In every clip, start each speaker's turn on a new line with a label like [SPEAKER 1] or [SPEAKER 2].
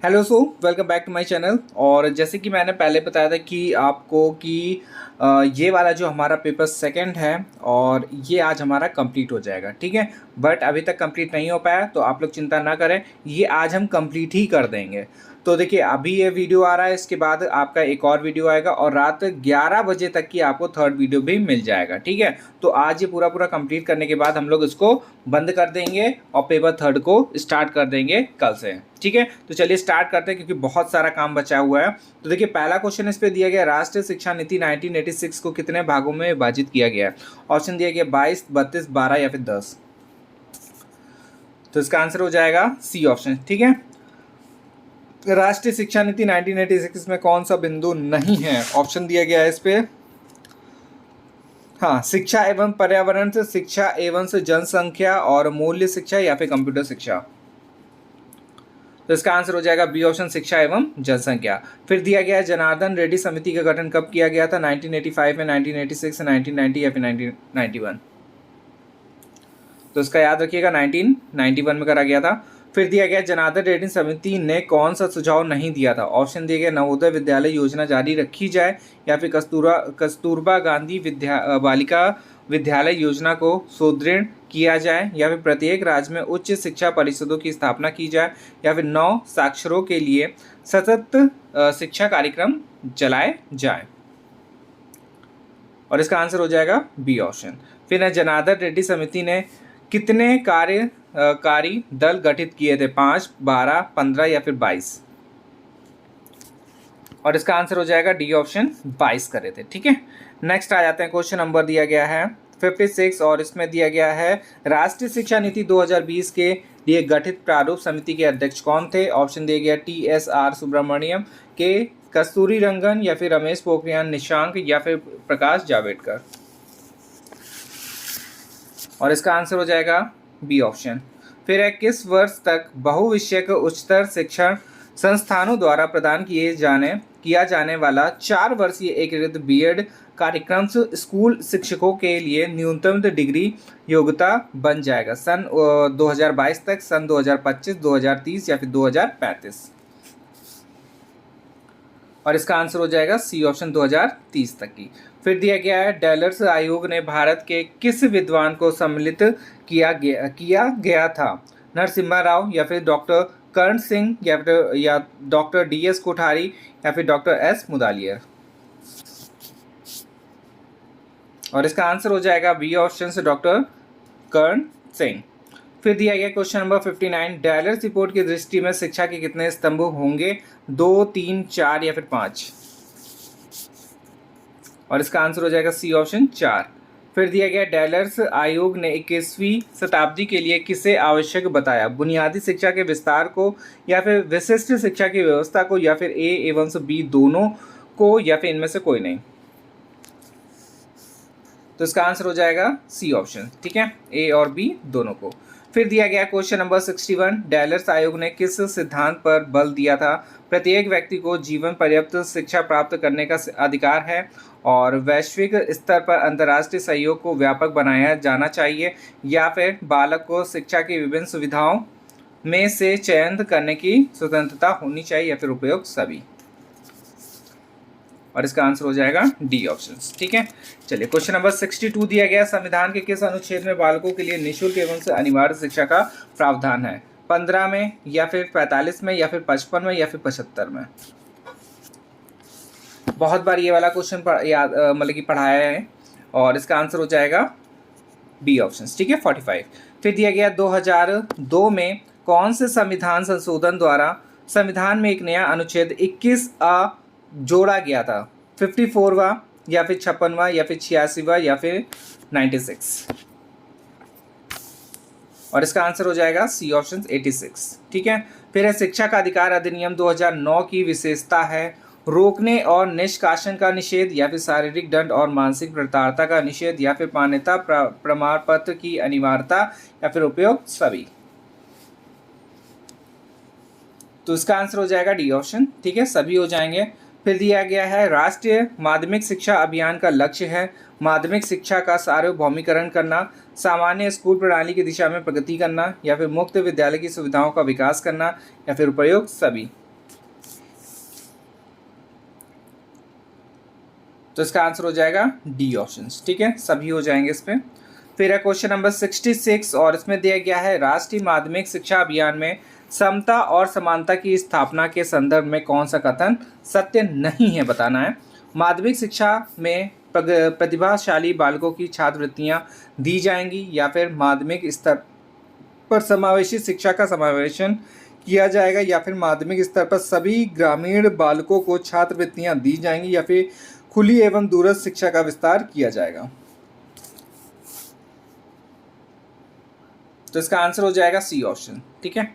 [SPEAKER 1] Hello welcome back to my channel. और जैसे कि मैंने पहले बताया था कि आपको कि ये वाला जो हमारा पेपर सेकंड है और ये आज हमारा कंप्लीट हो जाएगा, ठीक है। बट अभी तक कंप्लीट नहीं हो पाया तो आप लोग चिंता ना करें, ये आज हम कंप्लीट ही कर देंगे। तो देखिए अभी ये वीडियो आ रहा है, इसके बाद आपका एक और वीडियो आएगा और रात 11 बजे तक की आपको थर्ड वीडियो भी मिल जाएगा, ठीक है। तो आज ये पूरा पूरा कंप्लीट करने के बाद हम लोग इसको बंद कर देंगे और पेपर थर्ड को स्टार्ट कर देंगे कल से, ठीक है। तो चलिए स्टार्ट करते हैं क्योंकि बहुत सारा काम बचा हुआ है। तो देखिए पहला क्वेश्चन इस पे दिया गया, राष्ट्रीय शिक्षा नीति 1986 को कितने भागों में विभाजित किया गया है। ऑप्शन दिया गया 22, 32, 12 या फिर 10। तो इसका आंसर हो जाएगा सी ऑप्शन, ठीक है। राष्ट्रीय शिक्षा नीति 1986 में कौन सा बिंदु नहीं है, ऑप्शन दिया गया है इस पे। हाँ, शिक्षा एवं पर्यावरण से शिक्षा एवं से जनसंख्या और मूल्य शिक्षा या फिर कंप्यूटर शिक्षा। तो इसका आंसर हो जाएगा बी ऑप्शन, शिक्षा एवं जनसंख्या। फिर दिया गया है जनार्दन रेड्डी समिति का गठन कब किया गया था, 1985 में, 1986 में, 1990 या फिर 1991। तो इसका याद रखिएगा 1991 में करा गया था। फिर दिया गया जनार्दन रेड्डी समिति ने कौन सा सुझाव नहीं दिया था। ऑप्शन दिए गए नवोदय विद्यालय योजना जारी रखी जाए या फिर कस्तूरबा गांधी बालिका विद्यालय योजना को सुदृढ़ किया जाए या फिर प्रत्येक राज्य में उच्च शिक्षा परिषदों की स्थापना की जाए या फिर 9 साक्षरों के लिए सतत शिक्षा कार्यक्रम चलाए जाए। और इसका आंसर हो जाएगा बी ऑप्शन। फिर जनार्दन रेड्डी समिति ने कितने कार्यकारी दल गठित किए थे, 5, 12, 15 या फिर 22। और इसका आंसर हो जाएगा डी ऑप्शन, 22 करे थे, ठीक है। नेक्स्ट आ जाते हैं, क्वेश्चन नंबर दिया गया है 56 और इसमें दिया गया है राष्ट्रीय शिक्षा नीति 2020 के लिए गठित प्रारूप समिति के अध्यक्ष कौन थे। ऑप्शन दिया गया TSR सुब्रमण्यम, के कस्तूरी रंगन या फिर रमेश पोखरियाल निशंक या फिर प्रकाश जावड़ेकर। और इसका आंसर हो जाएगा बी ऑप्शन। फिर है किस वर्ष तक बहुविषयक उच्चतर शिक्षण संस्थानों द्वारा प्रदान किया जाने वाला 4 वर्षीय एकीकृत बीएड कार्यक्रम स्कूल शिक्षकों के लिए न्यूनतम डिग्री योग्यता बन जाएगा, सन 2022 तक, सन 2025, 2030 या फिर 2035। और इसका आंसर हो जाएगा सी ऑप्शन, 2030 तक की। फिर दिया गया है डैलर्स आयोग ने भारत के किस विद्वान को सम्मिलित किया गया था, नरसिम्हा राव या फिर डॉक्टर कर्ण सिंह या डॉक्टर DS कोठारी या फिर डॉक्टर S मुदालियर। और इसका आंसर हो जाएगा बी ऑप्शन से डॉक्टर कर्ण सिंह। फिर दिया गया क्वेश्चन नंबर 59, डैलर्स रिपोर्ट की दृष्टि में शिक्षा के कितने स्तंभ होंगे, 2, 3, 4 या फिर 5। और इसका आंसर हो जाएगा सी ऑप्शन, 4। फिर दिया गया डैलर्स आयोग ने 21वीं शताब्दी के लिए किसे आवश्यक बताया, बुनियादी शिक्षा के विस्तार को या फिर विशिष्ट शिक्षा की व्यवस्था को या फिर ए एवं बी दोनों को या फिर इनमें से कोई नहीं। तो इसका आंसर हो जाएगा सी ऑप्शन, ठीक है, ए और बी दोनों को। फिर दिया गया क्वेश्चन नंबर 61, डैलर्स आयोग ने किस सिद्धांत पर बल दिया था, प्रत्येक व्यक्ति को जीवन पर्याप्त शिक्षा प्राप्त करने का अधिकार है और वैश्विक स्तर पर अंतर्राष्ट्रीय सहयोग को व्यापक बनाया जाना चाहिए या फिर बालक को शिक्षा की विभिन्न सुविधाओं में से चयन करने की स्वतंत्रता होनी चाहिए या फिर उपयोग सभी। और इसका आंसर हो जाएगा डी ऑप्शन, ठीक है। चलिए क्वेश्चन नंबर 62 दिया गया, संविधान के किस अनुच्छेद में बालकों के लिए निःशुल्क एवं से अनिवार्य शिक्षा का प्रावधान है, 15 में या फिर 45 में या फिर 55 में या फिर 75 में। बहुत बार ये वाला क्वेश्चन मतलब कि पढ़ाया है और इसका आंसर हो जाएगा बी ऑप्शन, ठीक है, 45। फिर दिया गया 2002 में कौन से संविधान संशोधन द्वारा संविधान में एक नया अनुच्छेद 21A जोड़ा गया था, 54वां या फिर 56वां या फिर 86वां या फिर 96। और इसका आंसर हो जाएगा सी ऑप्शन, 86, ठीक है। फिर है शिक्षा का अधिकार अधिनियम 2009 की विशेषता है रोकने और निष्कासन का निषेध या फिर शारीरिक दंड और मानसिक प्रताड़ना का निषेध या फिर मान्यता प्रमाण पत्र की अनिवार्यता या फिर उपयोग सभी। तो इसका आंसर हो जाएगा डी ऑप्शन, ठीक है, सभी हो जाएंगे। फिर दिया गया है राष्ट्रीय माध्यमिक शिक्षा अभियान का लक्ष्य है माध्यमिक शिक्षा का सार्वभौमिकरण करना, सामान्य स्कूल प्रणाली की दिशा में प्रगति करना या फिर मुक्त विद्यालय की सुविधाओं का विकास करना या फिर उपयोग सभी। तो इसका आंसर हो जाएगा डी ऑप्शन। ठीक है, सभी हो जाएंगे इस पे। फिर है क्वेश्चन नंबर 66 और इसमें दिया गया है राष्ट्रीय माध्यमिक शिक्षा अभियान में समता और समानता की स्थापना के संदर्भ में कौन सा कथन सत्य नहीं है, बताना है। माध्यमिक शिक्षा में प्रतिभाशाली बालकों की छात्रवृत्तियां दी जाएंगी या फिर माध्यमिक स्तर पर समावेशी शिक्षा का समावेशन किया जाएगा या फिर माध्यमिक स्तर पर सभी ग्रामीण बालकों को छात्रवृत्तियां दी जाएंगी या फिर खुली एवं दूरस्थ शिक्षा का विस्तार किया जाएगा। तो इसका आंसर हो जाएगा सी ऑप्शन। ठीक है,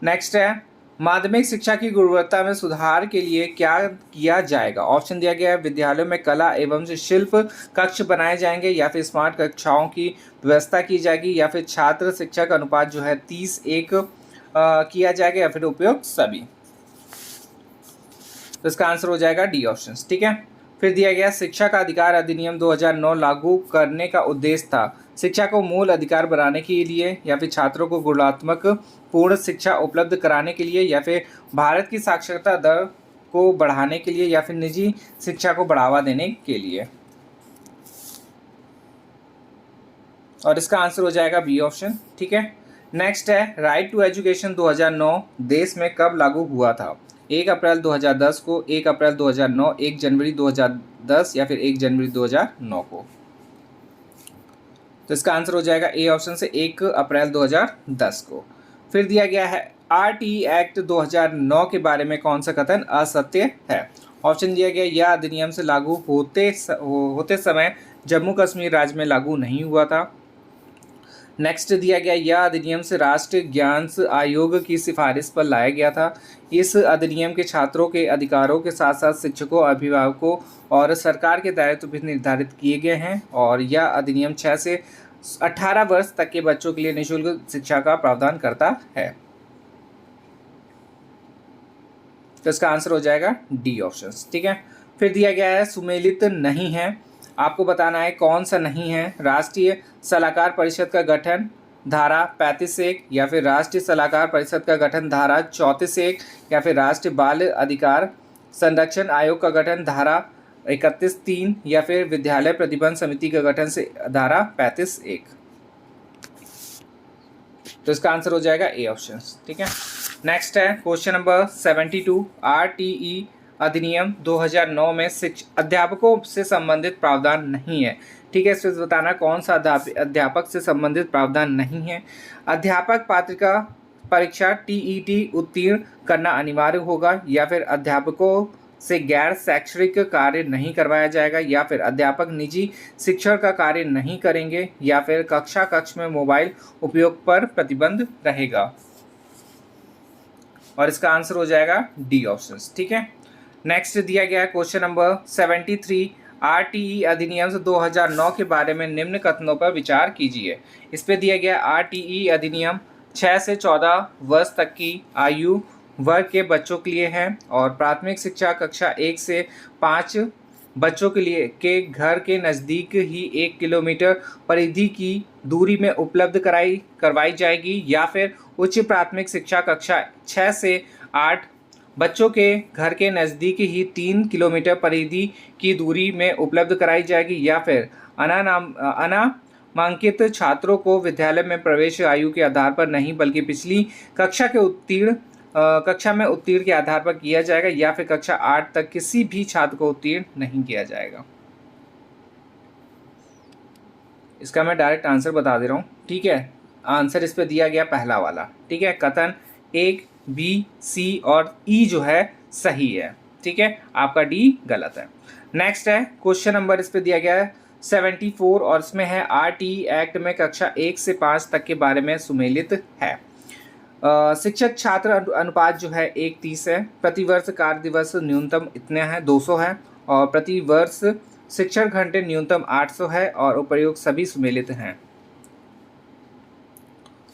[SPEAKER 1] नेक्स्ट है माध्यमिक शिक्षा की गुणवत्ता में सुधार के लिए क्या किया जाएगा। ऑप्शन दिया गया है विद्यालयों में कला एवं शिल्प कक्ष बनाए जाएंगे या फिर स्मार्ट कक्षाओं की व्यवस्था की जाएगी या फिर छात्र शिक्षक अनुपात जो है 30:1 किया जाएगा या फिर उपयोग सभी। तो इसका आंसर हो जाएगा डी ऑप्शन। ठीक है, फिर दिया गया शिक्षा का अधिकार अधिनियम 2009 लागू करने का उद्देश्य था शिक्षा को मूल अधिकार बनाने के लिए या फिर छात्रों को गुणात्मक पूर्ण शिक्षा उपलब्ध कराने के लिए या फिर भारत की साक्षरता दर को बढ़ाने के लिए या फिर निजी शिक्षा को बढ़ावा देने के लिए। और इसका आंसर हो जाएगा बी ऑप्शन। ठीक है, नेक्स्ट है राइट टू एजुकेशन 2009 देश में कब लागू हुआ था। 1 अप्रैल 2010 को, 1 अप्रैल 2009, 1 जनवरी 2010 या फिर 1 जनवरी 2009 को। तो इसका आंसर हो जाएगा ए ऑप्शन से 1 अप्रैल 2010 को। फिर दिया गया है आरटी एक्ट 2009 के बारे में कौन सा कथन असत्य है। ऑप्शन दिया गया यह अधिनियम से लागू होते समय जम्मू कश्मीर राज्य में लागू नहीं हुआ था। नेक्स्ट दिया गया यह अधिनियम से राष्ट्रीय ज्ञान आयोग की सिफारिश पर लाया गया था। इस अधिनियम के छात्रों के अधिकारों के साथ साथ शिक्षकों, अभिभावकों और सरकार के दायित्व भी निर्धारित किए गए हैं और यह अधिनियम 6 से 18 वर्ष तक के बच्चों के लिए निःशुल्क शिक्षा का प्रावधान करता है। तो इसका आंसर हो जाएगा डी ऑप्शन। ठीक है, फिर दिया गया है सुमेलित नहीं है, आपको बताना है कौन सा नहीं है। राष्ट्रीय सलाहकार परिषद का गठन धारा 35(1) या फिर राष्ट्रीय सलाहकार परिषद का गठन धारा 34(1) या फिर राष्ट्रीय बाल अधिकार संरक्षण आयोग का गठन धारा 31(3) या फिर विद्यालय प्रतिबंध समिति का गठन से धारा 35(1। तो इसका आंसर हो जाएगा ए ऑप्शन। ठीक है, नेक्स्ट है क्वेश्चन नंबर 72 आरटीई अधिनियम 2009 में अध्यापकों से संबंधित प्रावधान नहीं है। ठीक है, इसमें बताना कौन सा अध्यापक से संबंधित प्रावधान नहीं है। अध्यापक पात्रता परीक्षा टीईटी उत्तीर्ण करना अनिवार्य होगा या फिर अध्यापकों से गैर शैक्षणिक कार्य नहीं करवाया जाएगा या फिर अध्यापक निजी शिक्षण का कार्य नहीं करेंगे या फिर कक्षा कक्ष में मोबाइल उपयोग पर प्रतिबंध रहेगा। और इसका आंसर हो जाएगा डी ऑप्शन। ठीक है, नेक्स्ट दिया गया है क्वेश्चन नंबर 73 आरटीई अधिनियम 2009 के बारे में निम्न कथनों पर विचार कीजिए। इस पे दिया गया आरटीई अधिनियम 6 से 14 वर्ष तक की आयु वर्ग के बच्चों के लिए है और प्राथमिक शिक्षा कक्षा 1 से 5 बच्चों के लिए के घर के नज़दीक ही 1 किलोमीटर परिधि की दूरी में उपलब्ध करवाई जाएगी या फिर उच्च प्राथमिक शिक्षा कक्षा 6 से 8 बच्चों के घर के नज़दीक ही 3 किलोमीटर परिधि की दूरी में उपलब्ध कराई जाएगी या फिर अनामांकित छात्रों को विद्यालय में प्रवेश आयु के आधार पर नहीं बल्कि पिछली कक्षा में उत्तीर्ण के आधार पर किया जाएगा या फिर कक्षा 8 तक किसी भी छात्र को उत्तीर्ण नहीं किया जाएगा। इसका मैं डायरेक्ट आंसर बता दे रहा हूँ। ठीक है, आंसर इस पे दिया गया पहला वाला। ठीक है, कथन 1, बी, सी और ई जो है सही है। ठीक है, आपका डी गलत है। नेक्स्ट है क्वेश्चन नंबर इस पे दिया गया है 74 और इसमें है आरटीई एक्ट में कक्षा 1 से 5 तक के बारे में सुमेलित है। शिक्षक छात्र अनुपात जो है 1:30 है। प्रतिवर्ष कार्य दिवस न्यूनतम इतने हैं 200 है और प्रतिवर्ष शिक्षण घंटे न्यूनतम 800 है और उपयोग सभी सुमेलित हैं।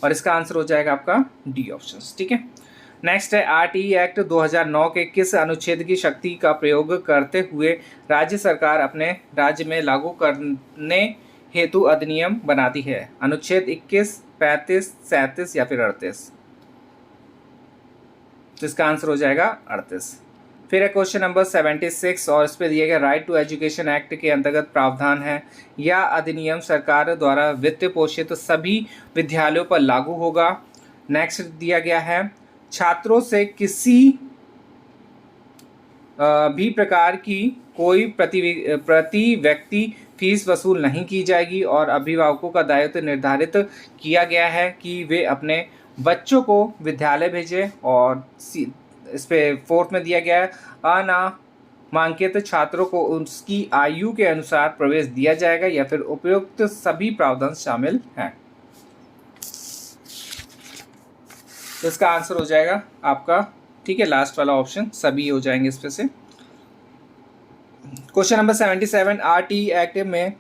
[SPEAKER 1] और इसका आंसर हो जाएगा आपका डी ऑप्शन। ठीक है, नेक्स्ट है आरटीई एक्ट 2009 के किस अनुच्छेद की शक्ति का प्रयोग करते हुए राज्य सरकार अपने राज्य में लागू करने हेतु अधिनियम बनाती है। अनुच्छेद 21, 35, 37 या फिर 38। तो इसका आंसर हो जाएगा 38। फिर है क्वेश्चन नंबर 76 और इस पे दिया गया राइट टू एजुकेशन एक्ट के अंतर्गत प्रावधान है या अधिनियम सरकार द्वारा वित्त पोषित सभी विद्यालयों पर लागू होगा। नेक्स्ट दिया गया है छात्रों से किसी भी प्रकार की कोई प्रति व्यक्ति फीस वसूल नहीं की जाएगी और अभिभावकों का दायित्व निर्धारित किया गया है कि वे अपने बच्चों को विद्यालय भेजें। और इस पे फोर्थ में दिया गया है अनामांकित छात्रों को उसकी आयु के अनुसार प्रवेश दिया जाएगा या फिर उपयुक्त सभी प्रावधान शामिल हैं। तो इसका आंसर हो जाएगा आपका, ठीक है, लास्ट वाला ऑप्शन सभी हो जाएंगे इस पे से। क्वेश्चन नंबर 77 आरटी एक्ट में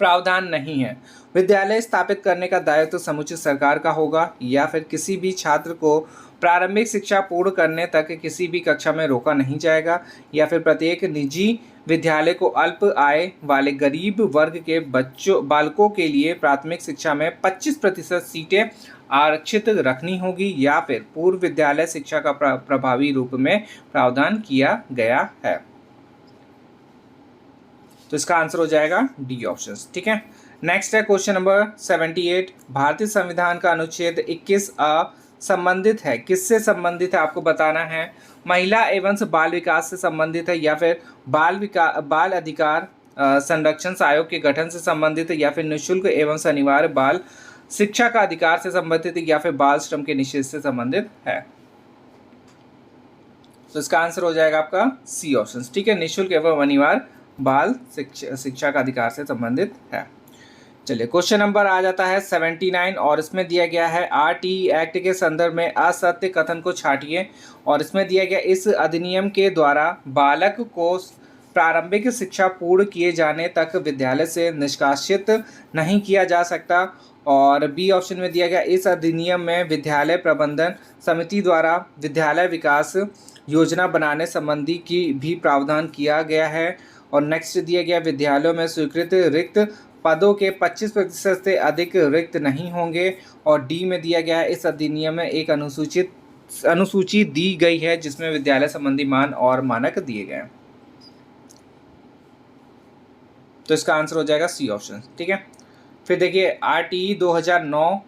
[SPEAKER 1] प्रावधान नहीं है। विद्यालय स्थापित करने का दायित्व समुचित सरकार का होगा या फिर किसी भी छात्र को प्रारंभिक शिक्षा पूर्ण करने तक किसी भी कक्षा में रोका नहीं जाएगा या फिर प्रत्येक निजी विद्यालय को अल्प आय वाले गरीब वर्ग के बालकों के लिए प्राथमिक शिक्षा में 25% सीटें आरक्षित रखनी होगी या फिर पूर्व विद्यालय शिक्षा का प्रभावी रूप में प्रावधान किया गया है। तो इसका आंसर हो जाएगा डी ऑप्शन, ठीक है। नेक्स्ट है क्वेश्चन नंबर 78 भारतीय संविधान का अनुच्छेद 21 संबंधित है, किससे संबंधित है आपको बताना है। महिला एवं बाल विकास से संबंधित है या फिर बाल अधिकार संरक्षण आयोग के गठन से संबंधित है या फिर निःशुल्क एवं अनिवार्य बाल शिक्षा का अधिकार से संबंधित है या फिर बाल श्रम के निषेध से संबंधित है। तो इसका आंसर हो जाएगा आपका सी ऑप्शन, ठीक है, निःशुल्क एवं अनिवार्य बाल शिक्षा का अधिकार से संबंधित है। चलिए क्वेश्चन नंबर आ जाता है 79 और इसमें दिया गया है आरटीई एक्ट के संदर्भ में असत्य कथन को छांटिए। और इसमें दिया गया इस अधिनियम के द्वारा बालक को प्रारंभिक शिक्षा पूर्ण किए जाने तक विद्यालय से निष्कासित नहीं किया जा सकता। और बी ऑप्शन में दिया गया इस अधिनियम में विद्यालय प्रबंधन समिति द्वारा विद्यालय विकास योजना बनाने संबंधी की भी प्रावधान किया गया है। और नेक्स्ट दिया गया विद्यालयों में स्वीकृत रिक्त पदों के 25% से अधिक रिक्त नहीं होंगे। और डी में दिया गया है इस अधिनियम में एक अनुसूची दी गई है जिसमें विद्यालय संबंधी मान और मानक दिए गए हैं। तो इसका आंसर हो जाएगा सी ऑप्शन, ठीक है। फिर देखिए आरटीई 2009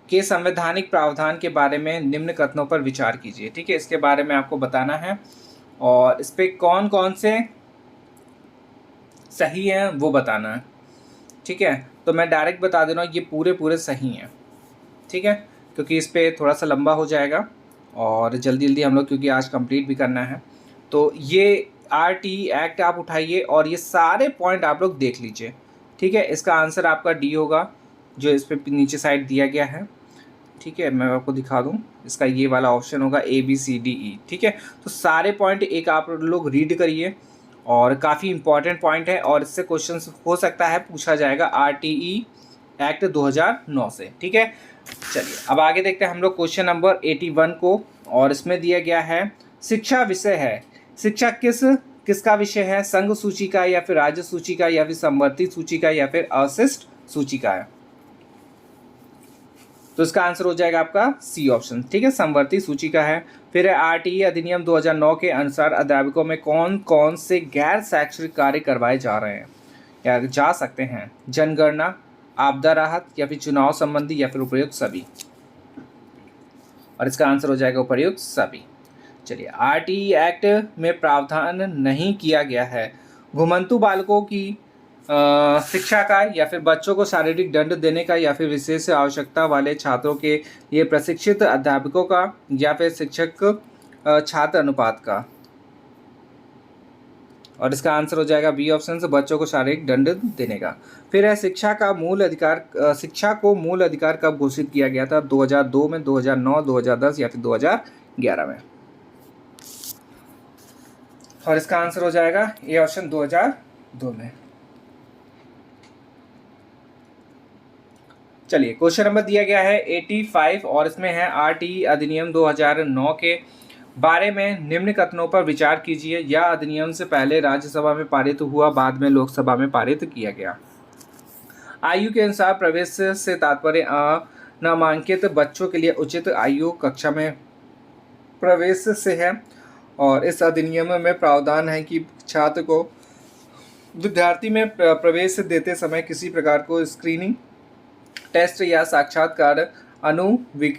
[SPEAKER 1] के संवैधानिक प्रावधान के बारे में निम्न कथनों पर विचार कीजिए, ठीक है, इसके बारे में आपको बताना है और इस पे कौन कौन से सही हैं वो बताना है, ठीक है। तो मैं डायरेक्ट बता दे रहा हूँ ये पूरे सही हैं, ठीक है, क्योंकि इस पे थोड़ा सा लंबा हो जाएगा और जल्दी हम लोग क्योंकि आज कंप्लीट भी करना है। तो ये आरटीई एक्ट आप उठाइए और ये सारे पॉइंट आप लोग देख लीजिए, ठीक है। इसका आंसर आपका डी होगा जो इस पे नीचे साइड दिया गया है, ठीक है। मैं आपको दिखा दूं, इसका ये वाला ऑप्शन होगा ABCDE, ठीक है। तो सारे पॉइंट एक आप लोग रीड करिए और काफ़ी इंपॉर्टेंट पॉइंट है और इससे क्वेश्चन हो सकता है पूछा जाएगा आरटीई एक्ट 2009 से, ठीक है। चलिए अब आगे देखते हैं हम लोग क्वेश्चन नंबर 81 को और इसमें दिया गया है शिक्षा विषय है। शिक्षा किसका विषय है, संघ सूची का या फिर राज्य सूची का या फिर समवर्ती सूची का या फिर अवशिष्ट सूची का है। तो इसका आंसर हो जाएगा आपका सी ऑप्शन, ठीक है, समवर्ती सूची का है। फिर है आरटीई अधिनियम 2009 के अनुसार अध्यापकों में कौन कौन से गैर शैक्षणिक कार्य करवाए जा रहे हैं या जा सकते हैं, जनगणना, आपदा राहत या फिर चुनाव संबंधी या फिर उपयुक्त सभी। और इसका आंसर हो जाएगा उपयुक्त सभी। चलिए आरटीई एक्ट में प्रावधान नहीं किया गया है घुमंतु बालकों की शिक्षा का या फिर बच्चों को शारीरिक दंड देने का या फिर विशेष आवश्यकता वाले छात्रों के लिए प्रशिक्षित अध्यापकों का या फिर शिक्षक छात्र अनुपात का। और इसका आंसर हो जाएगा बी ऑप्शन से बच्चों को शारीरिक दंड देने का। फिर है शिक्षा को मूल अधिकार कब घोषित किया गया था, 2002 में, 2009, 2010 या फिर 2011 में। और इसका आंसर हो जाएगा ए ऑप्शन 2002 में। चलिए क्वेश्चन नंबर दिया गया है 85 और इसमें है आरटीई अधिनियम 2009 के बारे में निम्न कथनों पर विचार कीजिए। यह अधिनियम से पहले राज्यसभा में पारित हुआ, बाद में लोकसभा में पारित किया गया। आयु के अनुसार प्रवेश से तात्पर्य नामांकित बच्चों के लिए उचित आयु कक्षा में प्रवेश से है और इस अधिनियम में प्रावधान है कि छात्र को विद्यार्थी में प्रवेश देते समय किसी प्रकार को स्क्रीनिंग टेस्ट या साक्षात्कार अनुवीक्षण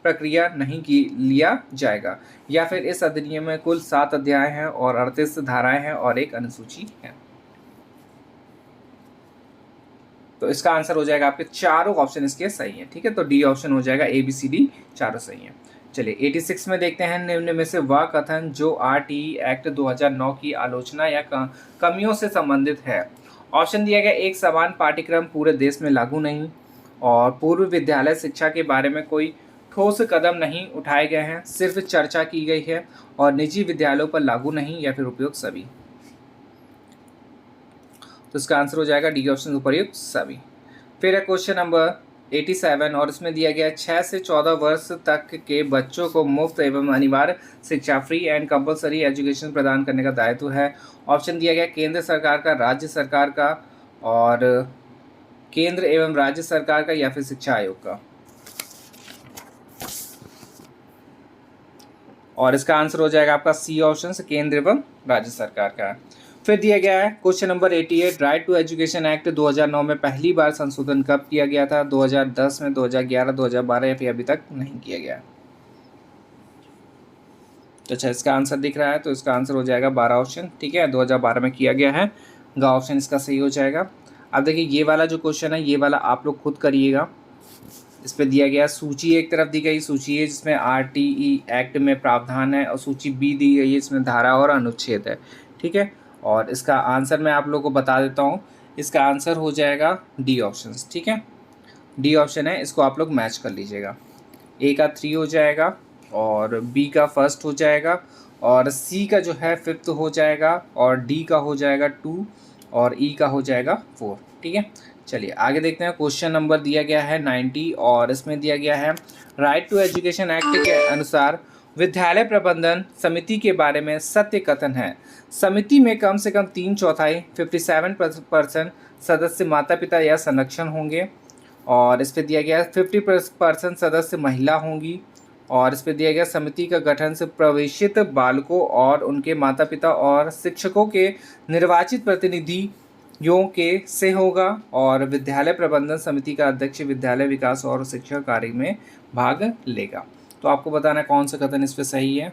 [SPEAKER 1] प्रक्रिया नहीं की लिया जाएगा। या फिर इस अधिनियम में कुल 7 अध्याय हैं और 38 धाराएं हैं और एक अनुसूची है। तो इसका आंसर हो जाएगा आपके चारों ऑप्शन इसके सही है। ठीक है, तो डी ऑप्शन हो जाएगा, ए बी सी डी चारों सही है। चलिए 86 में देखते हैं, निम्न में से वह कथन जो आरटीई एक्ट 2009 की आलोचना या कमियों से संबंधित है। ऑप्शन दिया गया, एक समान पाठ्यक्रम पूरे देश में लागू नहीं, और पूर्व विद्यालय शिक्षा के बारे में कोई ठोस कदम नहीं उठाए गए हैं, सिर्फ चर्चा की गई है, और निजी विद्यालयों पर लागू नहीं, या फिर उपयुक्त सभी। तो इसका आंसर हो जाएगा डी ऑप्शन उपयुक्त सभी। फिर है क्वेश्चन नंबर 87 और इसमें दिया गया 6 से 14 वर्ष तक के बच्चों को मुफ्त एवं अनिवार्य शिक्षा फ्री एंड कंपलसरी एजुकेशन प्रदान करने का दायित्व है। ऑप्शन दिया गया केंद्र सरकार का, राज्य सरकार का, और केंद्र एवं राज्य सरकार का, या फिर शिक्षा आयोग का। और इसका आंसर हो जाएगा आपका सी ऑप्शन, केंद्र एवं राज्य सरकार का। फिर दिया गया है question number 88, right to education act 2009 में पहली बार संशोधन कब किया गया था? 2010 में, 2011, 2012, या फिर अभी तक नहीं किया गया। तो अच्छा, इसका आंसर दिख रहा है, तो इसका आंसर हो जाएगा 12 ऑप्शन। ठीक है, 2012 में किया गया है, गा ऑप्शन इसका सही हो जाएगा। अब देखिए ये वाला जो क्वेश्चन है, ये वाला आप लोग खुद करिएगा। इस पे दिया गया सूची, एक तरफ दी गई सूची है जिसमें आरटीई एक्ट में प्रावधान है, और सूची बी दी गई है इसमें धारा और अनुच्छेद है। ठीक है, और इसका आंसर मैं आप लोगों को बता देता हूँ, इसका आंसर हो जाएगा डी ऑप्शन। ठीक है, डी ऑप्शन है, इसको आप लोग मैच कर लीजिएगा। ए का 3 हो जाएगा, और बी का 1st हो जाएगा, और सी का जो है 5th हो जाएगा, और डी का हो जाएगा 2, और ई का हो जाएगा 4। ठीक है, चलिए आगे देखते हैं। क्वेश्चन नंबर दिया गया है 90 और इसमें दिया गया है राइट टू एजुकेशन एक्ट के अनुसार विद्यालय प्रबंधन समिति के बारे में सत्य कथन है। समिति में कम से कम 3/4 57% सदस्य माता पिता या संरक्षण होंगे, और इस पर दिया गया 50% सदस्य महिला होंगी, और इस पर दिया गया समिति का गठन से प्रवेशित बालकों और उनके माता पिता और शिक्षकों के निर्वाचित प्रतिनिधियों के से होगा, और विद्यालय प्रबंधन समिति का अध्यक्ष विद्यालय विकास और शिक्षा कार्य में भाग लेगा। तो आपको बताना कौन सा कथन इस पर सही है,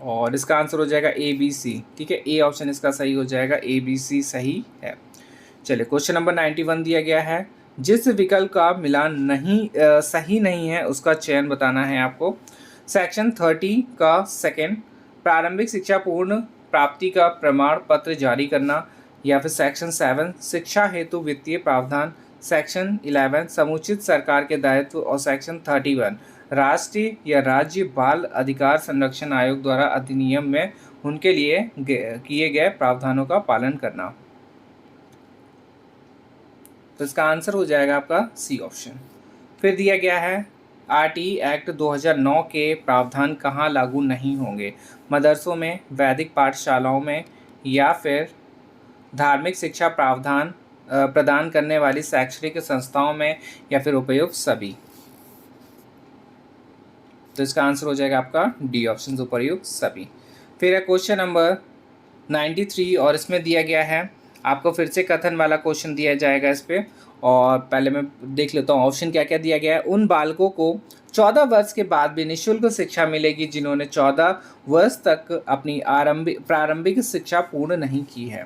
[SPEAKER 1] और इसका आंसर हो जाएगा ए बी सी। ठीक है, ए ऑप्शन इसका सही हो जाएगा, ए बी सी सही है। चलिए क्वेश्चन नंबर 91 दिया गया है, जिस विकल्प का मिलान सही नहीं है उसका चयन बताना है आपको। सेक्शन 30 का सेकंड, प्रारंभिक शिक्षा पूर्ण प्राप्ति का प्रमाण पत्र जारी करना, या फिर सेक्शन 7 शिक्षा हेतु वित्तीय प्रावधान, सेक्शन 11 समुचित सरकार के दायित्व, और सेक्शन 31 राष्ट्रीय या राज्य बाल अधिकार संरक्षण आयोग द्वारा अधिनियम में उनके लिए किए गए प्रावधानों का पालन करना। तो इसका आंसर हो जाएगा आपका सी ऑप्शन। फिर दिया गया है आरटीई एक्ट 2009 के प्रावधान कहाँ लागू नहीं होंगे? मदरसों में, वैदिक पाठशालाओं में, या फिर धार्मिक शिक्षा प्रावधान प्रदान करने वाली शैक्षणिक संस्थाओं में, या फिर उपयुक्त सभी। तो इसका आंसर हो जाएगा आपका डी ऑप्शन, उपयुक्त सभी। फिर है क्वेश्चन नंबर 93 और इसमें दिया गया है, आपको फिर से कथन वाला क्वेश्चन दिया जाएगा इस पर, और पहले मैं देख लेता हूँ ऑप्शन क्या क्या दिया गया है। उन बालकों को 14 वर्ष के बाद भी निःशुल्क शिक्षा मिलेगी जिन्होंने 14 वर्ष तक अपनी प्रारंभिक शिक्षा पूर्ण नहीं की है।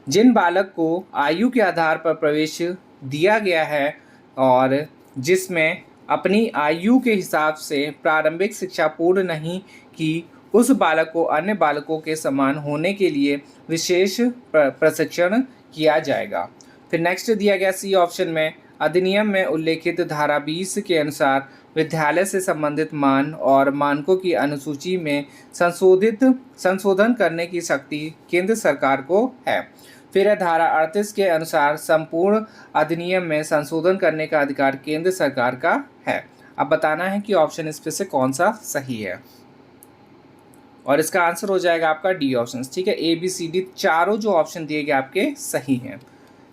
[SPEAKER 1] जिन बालक को आयु के आधार पर प्रवेश दिया गया है और जिसमें अपनी आयु के हिसाब से प्रारंभिक शिक्षा पूर्ण नहीं की, उस बालक को अन्य बालकों के समान होने के लिए विशेष प्रशिक्षण किया जाएगा। फिर नेक्स्ट दिया गया सी ऑप्शन में, अधिनियम में उल्लेखित धारा 20 के अनुसार विद्यालय से संबंधित मान और मानकों की अनुसूची में संशोधन करने की शक्ति केंद्र सरकार को है। फिर धारा 38 के अनुसार संपूर्ण अधिनियम में संशोधन करने का अधिकार केंद्र सरकार का है। अब बताना है कि ऑप्शन इस पे से कौन सा सही है, और इसका आंसर हो जाएगा आपका डी ऑप्शन। ठीक है, ए बी सी डी चारों जो ऑप्शन दिए गए आपके सही हैं।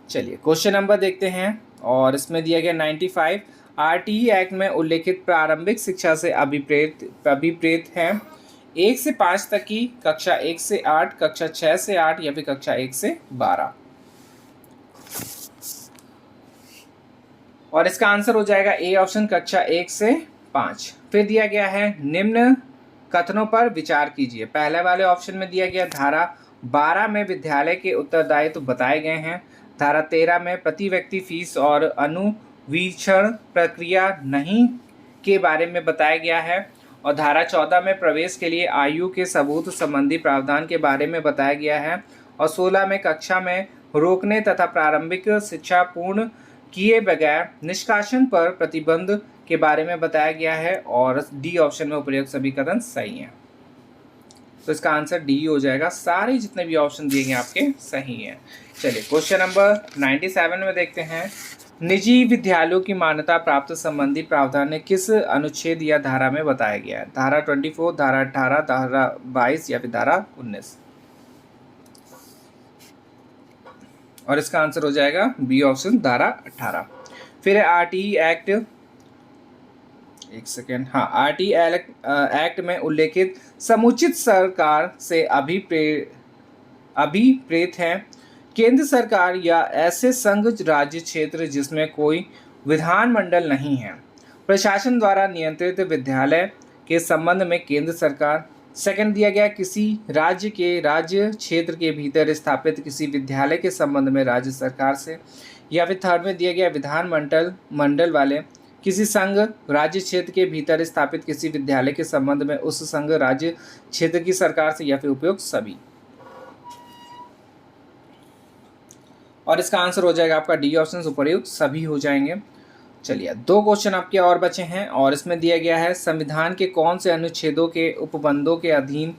[SPEAKER 1] चलिए क्वेश्चन नंबर देखते हैं, और इसमें दिया गया 95, आरटीई एक्ट में उल्लेखित प्रारंभिक शिक्षा से अभिप्रेत है 1 से 5 तक की, कक्षा 1 से 8, कक्षा 6 से 8 या फिर कक्षा 1 से 12। और इसका आंसर हो जाएगा ए ऑप्शन, कक्षा 1 से 5। फिर दिया गया है निम्न कथनों पर विचार कीजिए। पहले वाले ऑप्शन में दिया गया धारा 12 में विद्यालय के उत्तरदायित्व बताए गए हैं। धारा 13 में प्रति व्यक्ति फीस और अनुवीक्षण प्रक्रिया नहीं के बारे में बताया गया है। और धारा 14 में प्रवेश के लिए आयु के सबूत संबंधी प्रावधान के बारे में बताया गया है। और 16 में कक्षा में रोकने तथा प्रारंभिक शिक्षा पूर्ण किए बगैर निष्कासन पर प्रतिबंध के बारे में बताया गया है। और डी ऑप्शन में उपयुक्त सभी कथन सही हैं। तो इसका आंसर डी हो जाएगा। सारे जितने भी ऑप्शन दिए गए आपके सही हैं। चलिए क्वेश्चन नंबर 97 में देखते हैं। निजी विद्यालयों की मान्यता प्राप्त संबंधी प्रावधान ने किस अनुच्छेद या धारा में बताया गया है? धारा 24, धारा 18, धारा 22 या फिर धारा 19? और इसका आंसर हो जाएगा बी ऑप्शन, धारा 18। फिर आरटीई एक्ट, एक सेकेंड, हाँ, आरटीई एक्ट में उल्लेखित समुचित सरकार से अभिप्रेत है केंद्र सरकार या ऐसे संघ राज्य क्षेत्र जिसमें कोई विधानमंडल नहीं है, प्रशासन द्वारा नियंत्रित विद्यालय के संबंध में केंद्र सरकार। सेकंड दिया गया किसी राज्य के राज्य क्षेत्र के भीतर स्थापित किसी विद्यालय के संबंध में राज्य सरकार से। या फिर थर्ड में दिया गया विधानमंडल वाले किसी संघ राज्य क्षेत्र के भीतर स्थापित किसी विद्यालय के संबंध में उस संघ राज्य क्षेत्र की सरकार से, या फिर उपयुक्त सभी। और इसका आंसर हो जाएगा आपका डी ऑप्शन, उपयुक्त सभी हो जाएंगे। चलिए 2 क्वेश्चन आपके और बचे हैं। और इसमें दिया गया है संविधान के कौन से अनुच्छेदों के उपबंधों के अधीन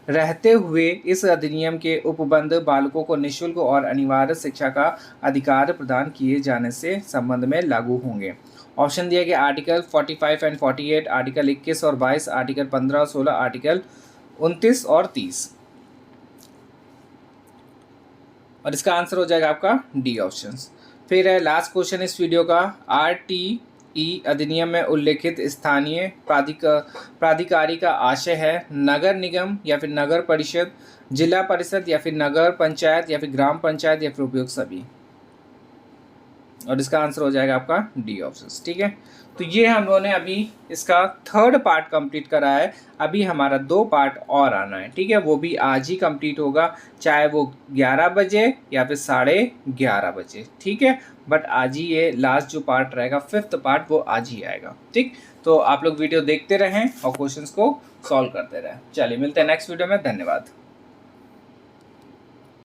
[SPEAKER 1] रहते हुए इस अधिनियम के उपबंध बालकों को निःशुल्क और अनिवार्य शिक्षा का अधिकार प्रदान किए जाने से संबंध में लागू होंगे। ऑप्शन दिया गया आर्टिकल 45 एंड 48, आर्टिकल 21 और 22, आर्टिकल 15 और 16, आर्टिकल 29 और 30। और इसका आंसर हो जाएगा आपका डी ऑप्शन। फिर है लास्ट क्वेश्चन इस वीडियो का। आरटीई अधिनियम में उल्लेखित स्थानीय प्राधिकारी का आशय है नगर निगम या फिर नगर परिषद, जिला परिषद या फिर नगर पंचायत या फिर ग्राम पंचायत या फिर उपयुक्त सभी। और इसका आंसर हो जाएगा आपका डी ऑप्शन। ठीक है, तो ये हम लोगों ने अभी इसका 3rd पार्ट कंप्लीट करा है। अभी हमारा 2 पार्ट और आना है। ठीक है, वो भी आज ही कंप्लीट होगा, चाहे वो 11 बजे या फिर 11:30 बजे। ठीक है, बट आज ही ये लास्ट जो पार्ट रहेगा 5th पार्ट, वो आज ही आएगा। ठीक, तो आप लोग वीडियो देखते रहें और क्वेश्चंस को सॉल्व करते रहें। चलिए मिलते हैं नेक्स्ट वीडियो में। धन्यवाद।